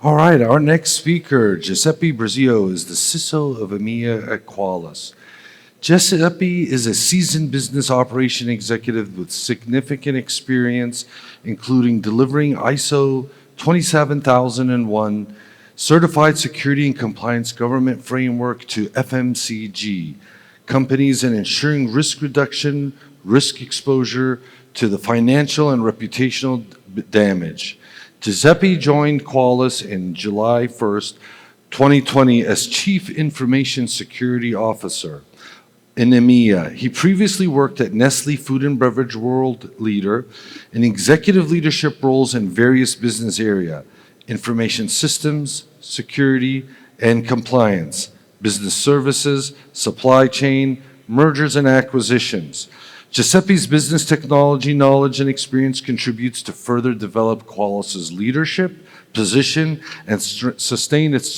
All right, our next speaker, Giuseppe Brizio, is the CISO of EMEA at Qualys. Giuseppe is a seasoned business operation executive with significant experience, including delivering ISO 27001 certified security and compliance government framework to FMCG companies and ensuring risk reduction, risk exposure to the financial and reputational damage. Giuseppe joined Qualys in July 1st, 2020 as Chief Information Security Officer in EMEA. He previously worked at Nestle Food and Beverage World Leader in executive leadership roles in various business areas: information systems, security, and compliance, business services, supply chain, mergers and acquisitions. Giuseppe's business technology knowledge and experience contributes to further develop Qualys's leadership, position, and sustain its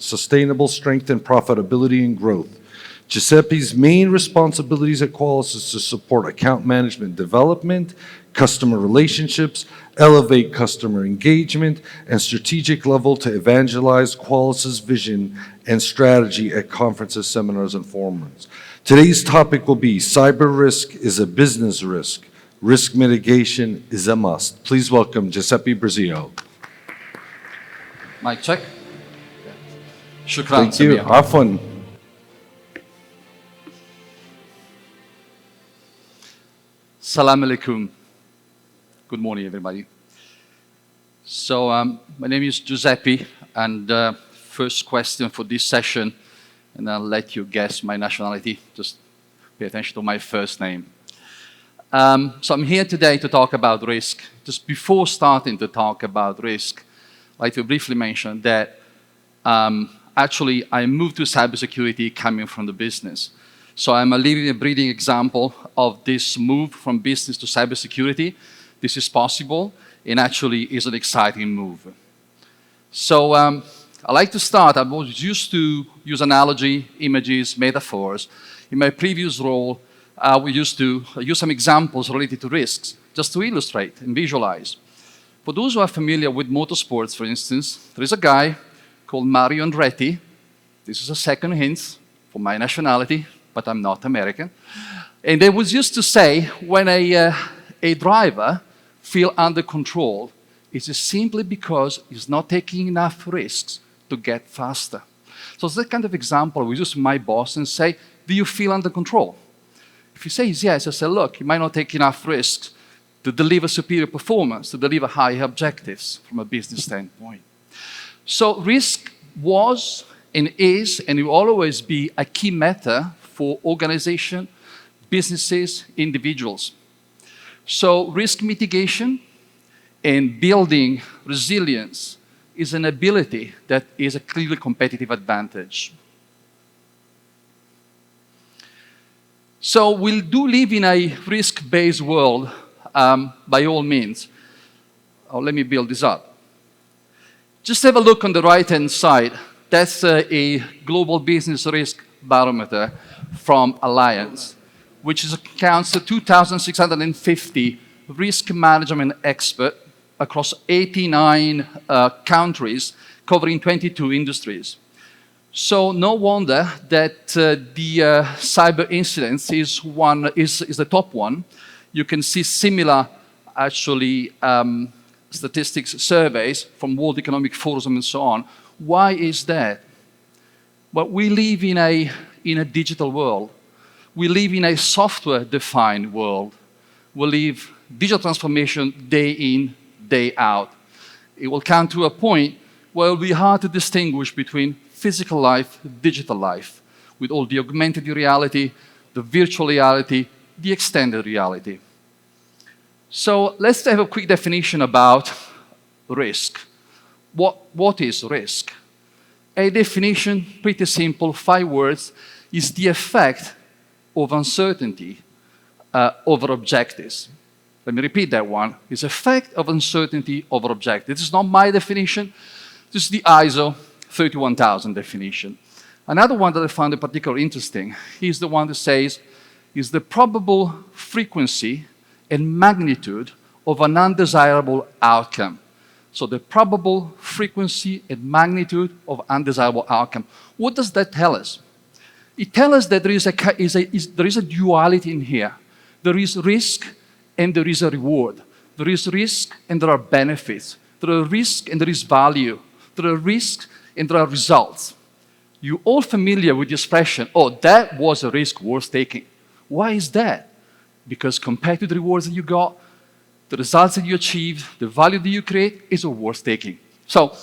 sustainable strength and profitability and growth. Giuseppe's main responsibilities at Qualys is to support account management development, customer relationships, elevate customer engagement, and strategic level to evangelize Qualys's vision and strategy at conferences, seminars, and forums. Today's topic will be cyber risk is a business risk. Risk mitigation is a must. Please welcome Giuseppe Brizio. Mic check. Shukran. Thank you. Afwan. Salam alaikum. Good morning, everybody. So, my name is Giuseppe, and first question for this session, and I'll let you guess my nationality. Just pay attention to my first name. So I'm here today to talk about risk. Just before starting to talk about risk, I'd like to briefly mention that actually I moved to cybersecurity coming from the business. So I'm a living and breathing example of this move from business to cybersecurity. This is possible, and actually is an exciting move. So I like to start. I was used to use analogy, images, metaphors. In my previous role, we used to use some examples related to risks, just to illustrate and visualize. For those who are familiar with motorsports, for instance, there is a guy called Mario Andretti. This is a second hint for my nationality, but I'm not American. And they was used to say, when a driver feel under control, it's simply because he's not taking enough risks to get faster. So it's that kind of example we use my boss and say, do you feel under control? If he says yes, I say, look, you might not take enough risks to deliver superior performance, to deliver higher objectives from a business standpoint. So risk was and is and will always be a key matter for organization, businesses, individuals. So risk mitigation and building resilience is an ability that is a clearly competitive advantage. So we do live in a risk-based world, by all means. Oh, let me build this up. Just have a look on the right-hand side. That's a global business risk barometer from Alliance, which accounts to 2,650 risk management experts across 89 countries, covering 22 industries. So no wonder that the cyber incidents is the top one. You can see similar, actually, statistics surveys from World Economic Forum and so on. Why is that? Well, we live in a digital world. We live in a software-defined world. We live digital transformation day in, day out. It will come to a point where it will be hard to distinguish between physical life, digital life, with all the augmented reality, the virtual reality, the extended reality. So let's have a quick definition about risk. What is risk? A definition, pretty simple, 5 words, is the effect of uncertainty over objectives. Let me repeat that one. It's effect of uncertainty over objectives. This is not my definition. This is the ISO 31000 definition. Another one that I found particularly interesting is the one that says, is the probable frequency and magnitude of an undesirable outcome. So the probable frequency and magnitude of undesirable outcome. What does that tell us? It tells us that there is a duality in here. There is risk and there is a reward. There is risk and there are benefits. There are risk and there is value. There are risks and there are results. You're all familiar with the expression, oh, that was a risk worth taking. Why is that? Because compared to the rewards that you got, the results that you achieved, the value that you create is worth taking. So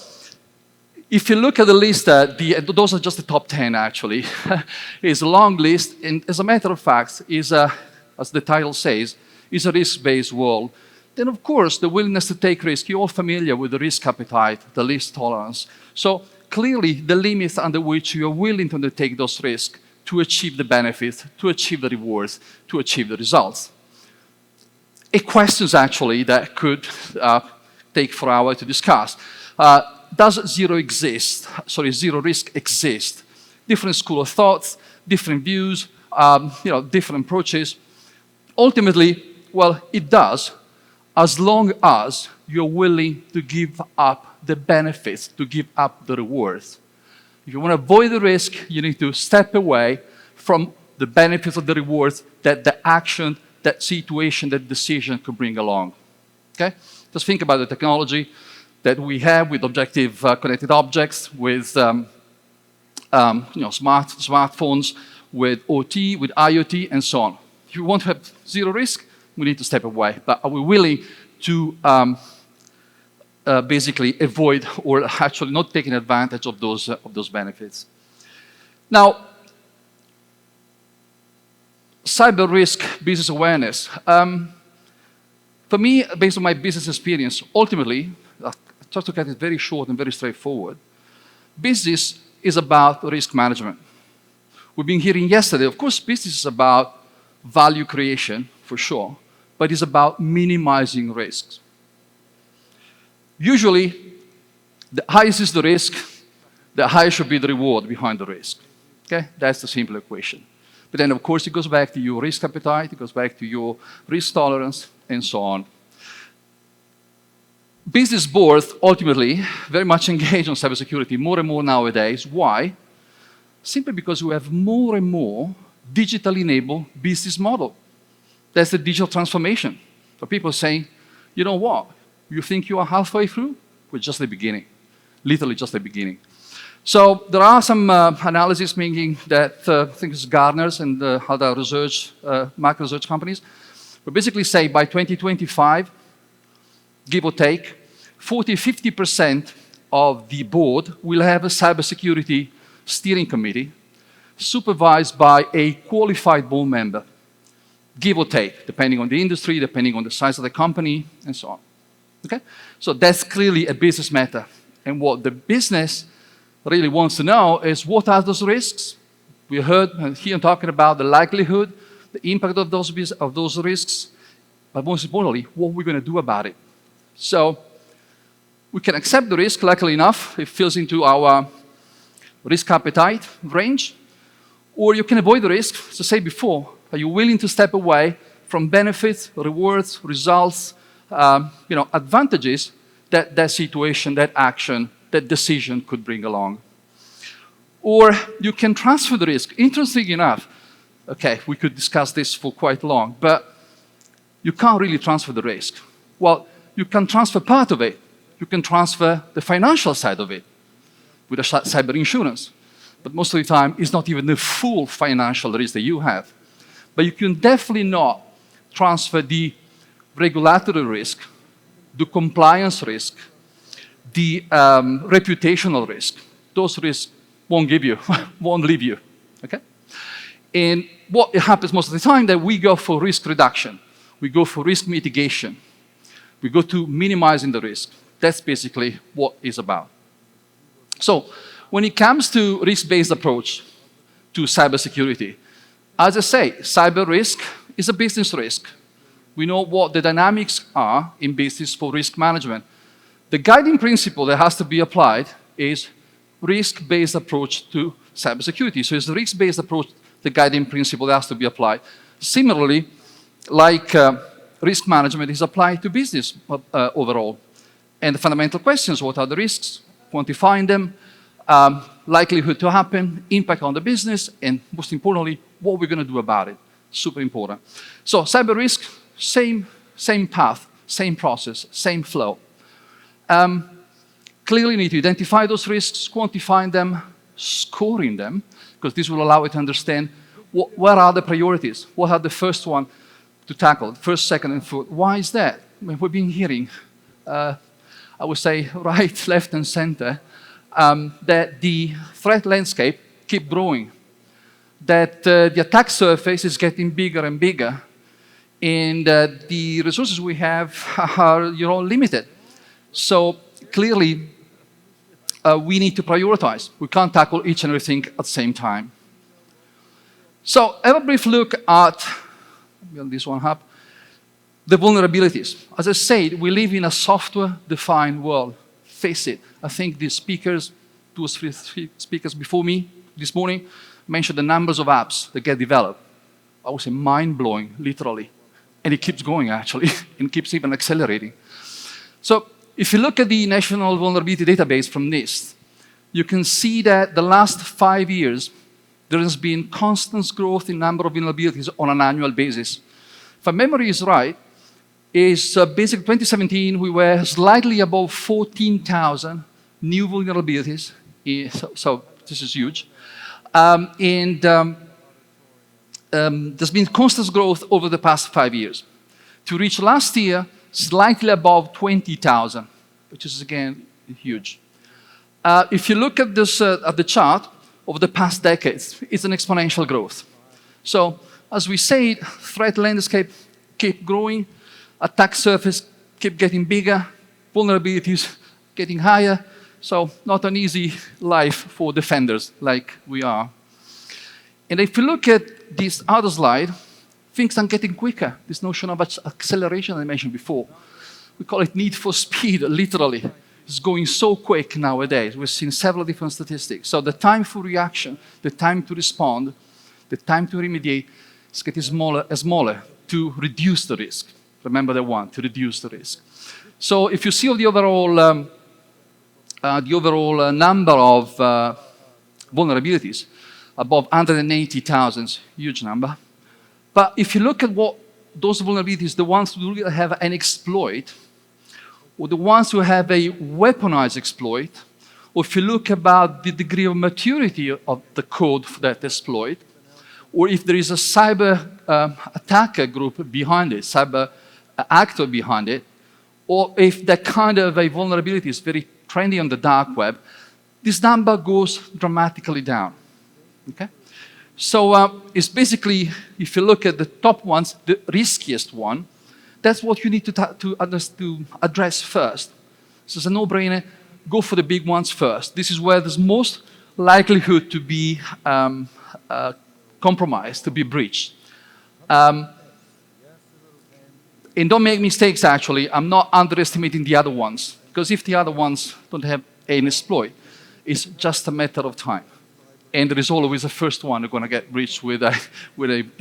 if you look at the list, those are just the top 10 actually. It's a long list, and as a matter of fact, is as the title says, is a risk-based world. Then of course, the willingness to take risk, you're all familiar with the risk appetite, the risk tolerance. So clearly, the limits under which you are willing to undertake those risks to achieve the benefits, to achieve the rewards, to achieve the results. A questions actually that could take 4 hours to discuss. Does zero risk exist? Different school of thoughts, different views, different approaches. Ultimately, well, it does, as long as you're willing to give up the benefits, to give up the rewards. If you want to avoid the risk, you need to step away from the benefits of the rewards that the action, that situation, that decision could bring along. Okay? Just think about the technology that we have with objective connected objects, with smartphones, with OT, with IoT, and so on. If you want to have zero risk, we need to step away. But are we willing to basically avoid or actually not taking advantage of those benefits? Now, cyber risk business awareness. For me, based on my business experience, ultimately, just to get it very short and very straightforward, business is about risk management. We've been hearing yesterday, of course, business is about value creation, for sure, but it's about minimizing risks. Usually, the higher is the risk, the higher should be the reward behind the risk. Okay? That's the simple equation. But then, of course, it goes back to your risk appetite, it goes back to your risk tolerance, and so on. Business boards, ultimately, very much engage on cybersecurity more and more nowadays. Why? Simply because we have more and more digitally enabled business model. That's the digital transformation. So people saying, you know what? You think you are halfway through? We're just the beginning. Literally just the beginning. So there are some analysis making that I think it's Gartner's and other research, market research companies, but basically say by 2025, give or take, 40–50% of the board will have a cybersecurity steering committee supervised by a qualified board member, give or take, depending on the industry, depending on the size of the company, and so on. Okay? So that's clearly a business matter. And what the business really wants to know is what are those risks? We heard here talking about the likelihood, the impact of those risks, but most importantly, what we're going to do about it. So we can accept the risk, luckily enough, it fills into our risk appetite range, or you can avoid the risk, as I said before. Are you willing to step away from benefits, rewards, results, advantages that that situation, that action, that decision could bring along? Or you can transfer the risk. Interesting enough, okay, we could discuss this for quite long, but you can't really transfer the risk. Well, you can transfer part of it. You can transfer the financial side of it with a cyber insurance. But most of the time, it's not even the full financial risk that you have. But you can definitely not transfer the regulatory risk, the compliance risk, the reputational risk. Those risks won't leave you, okay? And what happens most of the time that we go for risk reduction. We go for risk mitigation. We go to minimizing the risk. That's basically what it's about. So when it comes to risk-based approach to cybersecurity, as I say, cyber risk is a business risk. We know what the dynamics are in business for risk management. The guiding principle that has to be applied is risk-based approach to cybersecurity. So it's the risk-based approach, the guiding principle that has to be applied. Similarly, like risk management is applied to business overall. And the fundamental questions: what are the risks? Quantifying them, likelihood to happen, impact on the business, and most importantly, what we're going to do about it. Super important. So cyber risk, same path, same process, same flow. Clearly, you need to identify those risks, quantifying them, scoring them, because this will allow you to understand what are the priorities, what are the first one to tackle, first, second, and third. Why is that? I mean, we've been hearing, I would say, right, left, and center, that the threat landscape keep growing, that the attack surface is getting bigger and bigger, and the resources we have are limited. So clearly, we need to prioritize. We can't tackle each and everything at the same time. So have a brief look at, build this one up, the vulnerabilities. As I said, we live in a software-defined world. Face it. I think the speakers, two or three speakers before me this morning, mentioned the numbers of apps that get developed. I would say mind-blowing, literally. And it keeps going, actually, and keeps even accelerating. So if you look at the National Vulnerability Database from NIST, you can see that the last 5 years, there has been constant growth in number of vulnerabilities on an annual basis. If my memory is right, basically 2017, we were slightly above 14,000 new vulnerabilities. So this is huge. There's been constant growth over the past 5 years to reach last year slightly above 20,000, which is again huge. If you look at this at the chart over the past decades, it's an exponential growth. So as we said, threat landscape keep growing, attack surface keep getting bigger, vulnerabilities getting higher. So not an easy life for defenders like we are. And if you look at this other slide, things are getting quicker. This notion of acceleration I mentioned before. We call it need for speed, literally. It's going so quick nowadays. We've seen several different statistics. So the time for reaction, the time to respond, the time to remediate is getting smaller and smaller to reduce the risk. Remember the one, to reduce the risk. So if you see the overall number of vulnerabilities, above 180,000, huge number. But if you look at what those vulnerabilities, the ones who really have an exploit, or the ones who have a weaponized exploit, or if you look about the degree of maturity of the code for that exploit, or if there is a cyber attacker group behind it, cyber actor behind it, or if that kind of a vulnerability is very trendy on the dark web, this number goes dramatically down. Okay? So it's basically, if you look at the top ones, the riskiest one, that's what you need to address first. So it's a no-brainer, go for the big ones first. This is where there's most likelihood to be compromised, to be breached. And don't make mistakes, actually. I'm not underestimating the other ones, because if the other ones don't have an exploit, it's just a matter of time. And there is always the first one who's going to get breached with a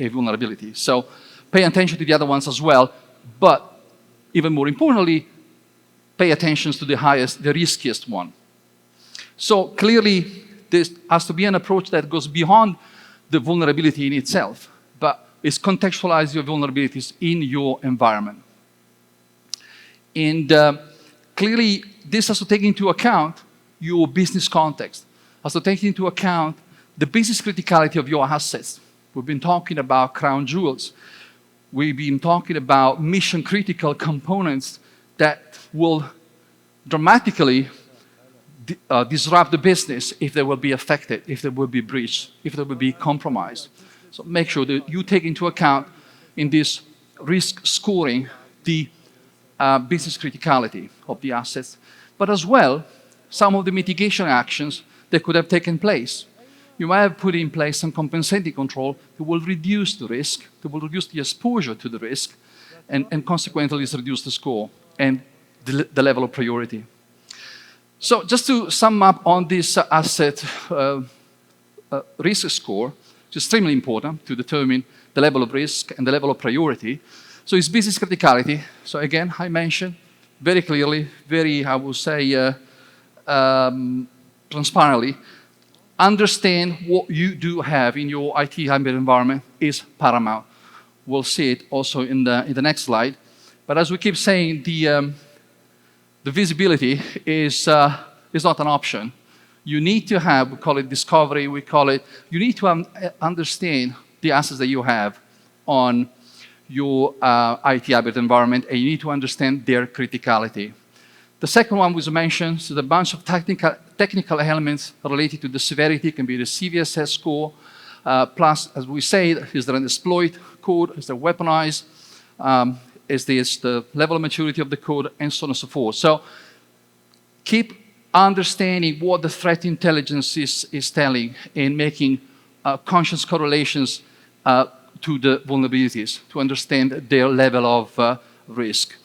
vulnerability. So pay attention to the other ones as well, but even more importantly, pay attention to the riskiest one. So clearly, there has to be an approach that goes beyond the vulnerability in itself, but is contextualize your vulnerabilities in your environment. And clearly, this has to take into account your business context, has to take into account the business criticality of your assets. We've been talking about crown jewels. We've been talking about mission-critical components that will dramatically disrupt the business if they will be affected, if they will be breached, if they will be compromised. So make sure that you take into account in this risk scoring the business criticality of the assets, but as well some of the mitigation actions that could have taken place. You might have put in place some compensating control that will reduce the risk, that will reduce the exposure to the risk, and consequently reduce the score and the level of priority. So just to sum up on this asset risk score, it's extremely important to determine the level of risk and the level of priority. So it's business criticality. So again, I mentioned very clearly, very, I would say, transparently, understand what you do have in your IT hybrid environment is paramount. We'll see it also in the next slide. But as we keep saying, the visibility is not an option. You need to have, we call it discovery, you need to understand the assets that you have on your IT hybrid environment, and you need to understand their criticality. The second one was mentioned, so the bunch of technical elements related to the severity, can be the CVSS score, plus, as we say, is there an exploit code, is there weaponized, is the level of maturity of the code, and so on and so forth. So keep understanding what the threat intelligence is telling and making conscious correlations to the vulnerabilities to understand their level of risk.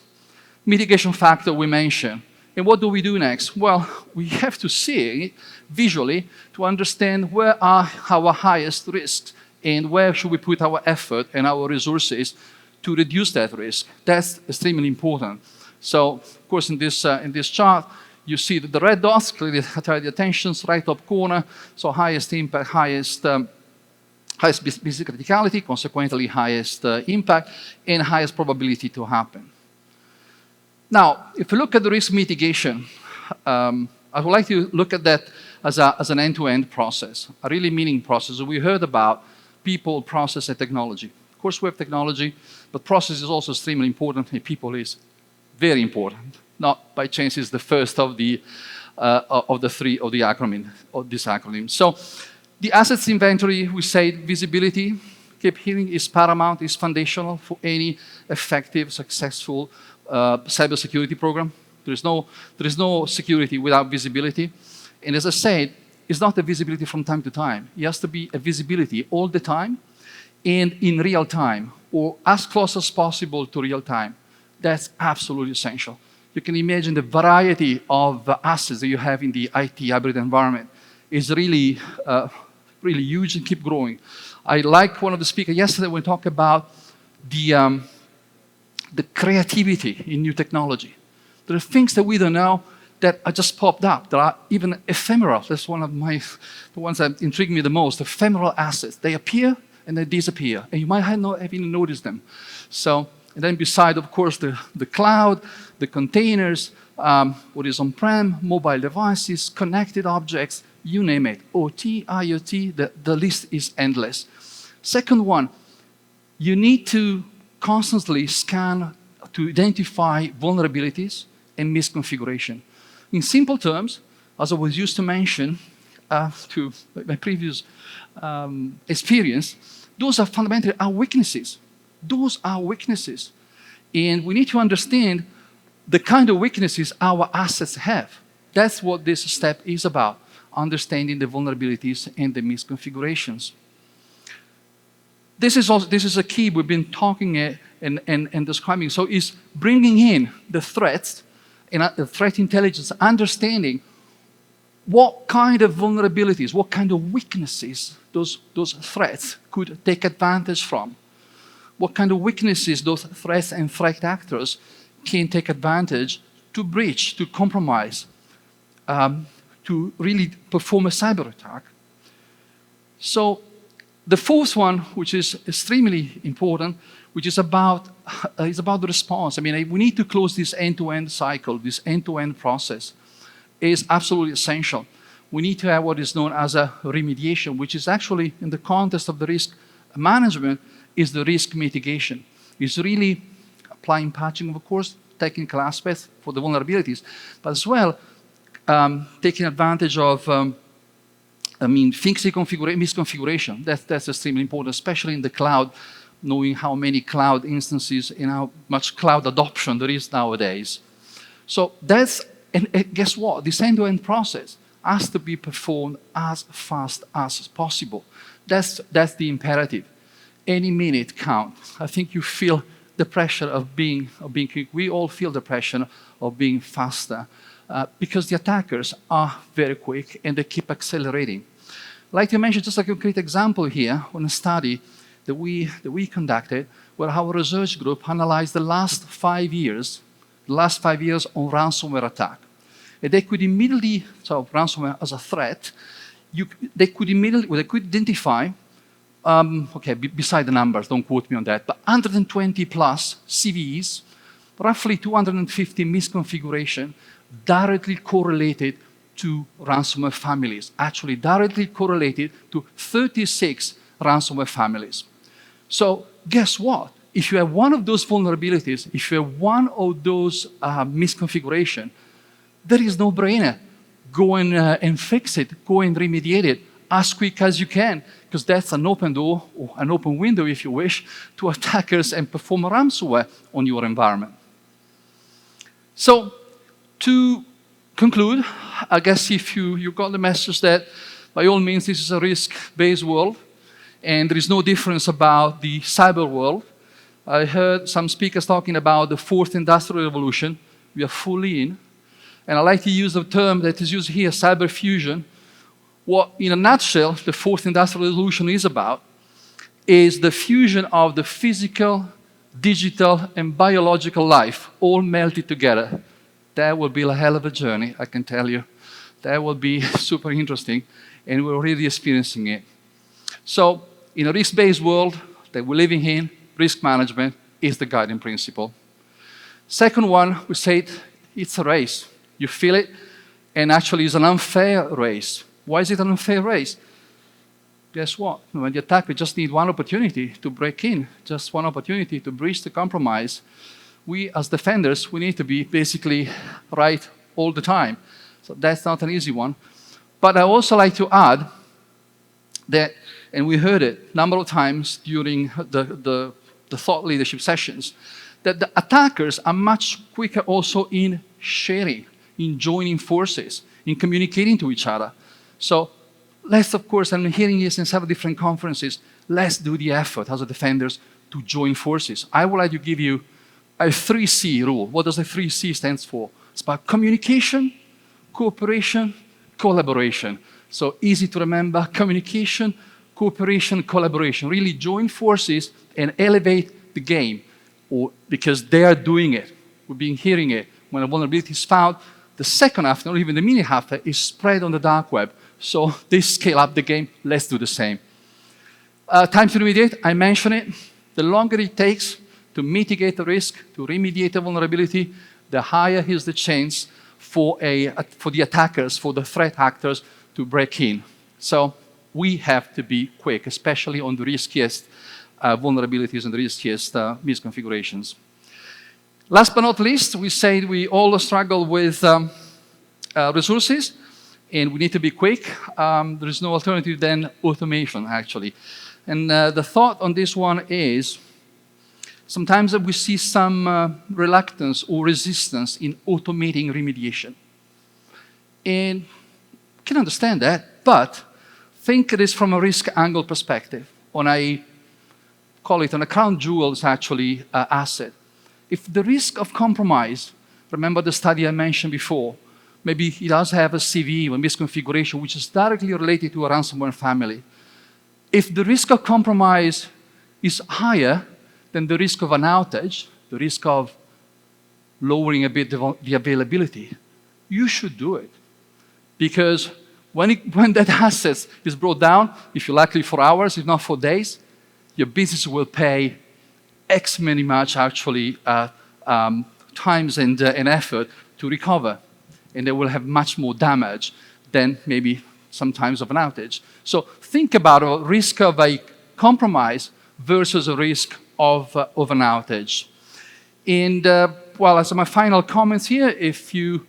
Mitigation factor we mentioned. And what do we do next? Well, we have to see visually to understand where are our highest risks and where should we put our effort and our resources to reduce that risk. That's extremely important. So, of course, in this chart, you see that the red dots clearly attract the attentions, right top corner, so highest impact, highest business criticality, consequently highest impact, and highest probability to happen. Now, if you look at the risk mitigation, I would like to look at that as an end-to-end process, a really meaning process. We heard about people, process, and technology. Of course, we have technology, but process is also extremely important, and people is very important. Not by chance is the first of the three of the acronym, of this acronym. So the assets inventory, we say visibility, keep hearing, is paramount, is foundational for any effective, successful cybersecurity program. There is no security without visibility. And as I said, it's not a visibility from time to time. It has to be a visibility all the time and in real time, or as close as possible to real time. That's absolutely essential. You can imagine the variety of assets that you have in the IT hybrid environment is really, really huge and keep growing. I like one of the speakers yesterday when we talked about the creativity in new technology. There are things that we don't know that are just popped up. There are even ephemeral. That's one of the ones that intrigue me the most, ephemeral assets. They appear and they disappear, and you might not have even noticed them. So, and then beside, of course, the cloud, the containers, what is on-prem, mobile devices, connected objects, you name it, OT, IoT, the list is endless. Second one, you need to constantly scan to identify vulnerabilities and misconfiguration. In simple terms, as I was used to mention to my previous experience, those are fundamentally our weaknesses. Those are weaknesses. And we need to understand the kind of weaknesses our assets have. That's what this step is about, understanding the vulnerabilities and the misconfigurations. This is a key we've been talking and describing. So it's bringing in the threats and the threat intelligence, understanding what kind of vulnerabilities, what kind of weaknesses those threats could take advantage from. What kind of weaknesses those threats and threat actors can take advantage to breach, to compromise, to really perform a cyber attack. So the fourth one, which is extremely important, which is about the response. I mean, we need to close this end-to-end cycle, this end-to-end process is absolutely essential. We need to have what is known as a remediation, which is actually, in the context of the risk management, is the risk mitigation. It's really applying patching, of course, technical aspects for the vulnerabilities, but as well taking advantage of fixing misconfiguration. That's extremely important, especially in the cloud, knowing how many cloud instances and how much cloud adoption there is nowadays. So and guess what? This end-to-end process has to be performed as fast as possible. That's the imperative. Any minute counts. I think you feel the pressure of being quick. We all feel the pressure of being faster because the attackers are very quick and they keep accelerating. I'd like to mention just a concrete example here on a study that we conducted where our research group analyzed the last 5 years the last 5 years on ransomware attack. And they could immediately, so ransomware as a threat, they could identify, beside the numbers, don't quote me on that, but 120 plus CVEs, roughly 250 misconfiguration, directly correlated to ransomware families, actually directly correlated to 36 ransomware families. So guess what? If you have one of those vulnerabilities, if you have one of those misconfiguration, there is no brainer. Go and fix it, go and remediate it as quick as you can, because that's an open door, or an open window, if you wish, to attackers and perform ransomware on your environment. So, to conclude, I guess if you got the message that, by all means, this is a risk-based world, and there is no difference about the cyber world. I heard some speakers talking about the fourth industrial revolution. We are fully in. And I like to use the term that is used here, cyber fusion. What, in a nutshell, the fourth industrial revolution is about is the fusion of the physical, digital, and biological life all melted together. That will be a hell of a journey, I can tell you. That will be super interesting, and we're already experiencing it. So, in a risk-based world that we're living in, risk management is the guiding principle. Second one, we said it's a race. You feel it, and actually it's an unfair race. Why is it an unfair race? Guess what? When you attack, we just need one opportunity to break in, just one opportunity to breach the compromise. We, as defenders, we need to be basically right all the time. So that's not an easy one. But I also like to add that, and we heard it a number of times during the thought leadership sessions, that the attackers are much quicker also in sharing, in joining forces, in communicating to each other. So let's, of course, I'm hearing this in several different conferences, let's do the effort as a defenders to join forces. I would like to give you a 3C rule. What does the 3C stand for? It's about communication, cooperation, collaboration. So easy to remember, communication, cooperation, collaboration. Really join forces and elevate the game, because they are doing it. We've been hearing it. When a vulnerability is found, the second after, or even the minute after, is spread on the dark web. So they scale up the game. Let's do the same. Time to remediate, I mentioned it. The longer it takes to mitigate the risk, to remediate the vulnerability, the higher is the chance for the attackers, for the threat actors to break in. So we have to be quick, especially on the riskiest vulnerabilities and the riskiest misconfigurations. Last but not least, we said we all struggle with resources, and we need to be quick. There is no alternative than automation, actually. And the thought on this one is, sometimes we see some reluctance or resistance in automating remediation. And I can understand that, but think it is from a risk angle perspective, on a, call it on a crown jewels actually asset. If the risk of compromise, remember the study I mentioned before, maybe he does have a CV or misconfiguration which is directly related to a ransomware family. If the risk of compromise is higher than the risk of an outage, the risk of lowering a bit the availability, you should do it. Because when that asset is brought down, if you're likely for hours, if not for days, your business will pay X many much actually times and effort to recover. And they will have much more damage than maybe sometimes of an outage. So think about a risk of a compromise versus a risk of an outage. And well, as my final comments here, if you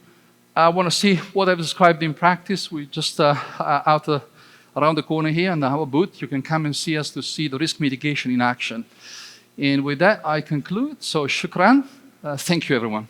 want to see what I've described in practice, we just around the corner here in our booth, you can come and see us to see the risk mitigation in action. And with that, I conclude. So shukran. Thank you, everyone.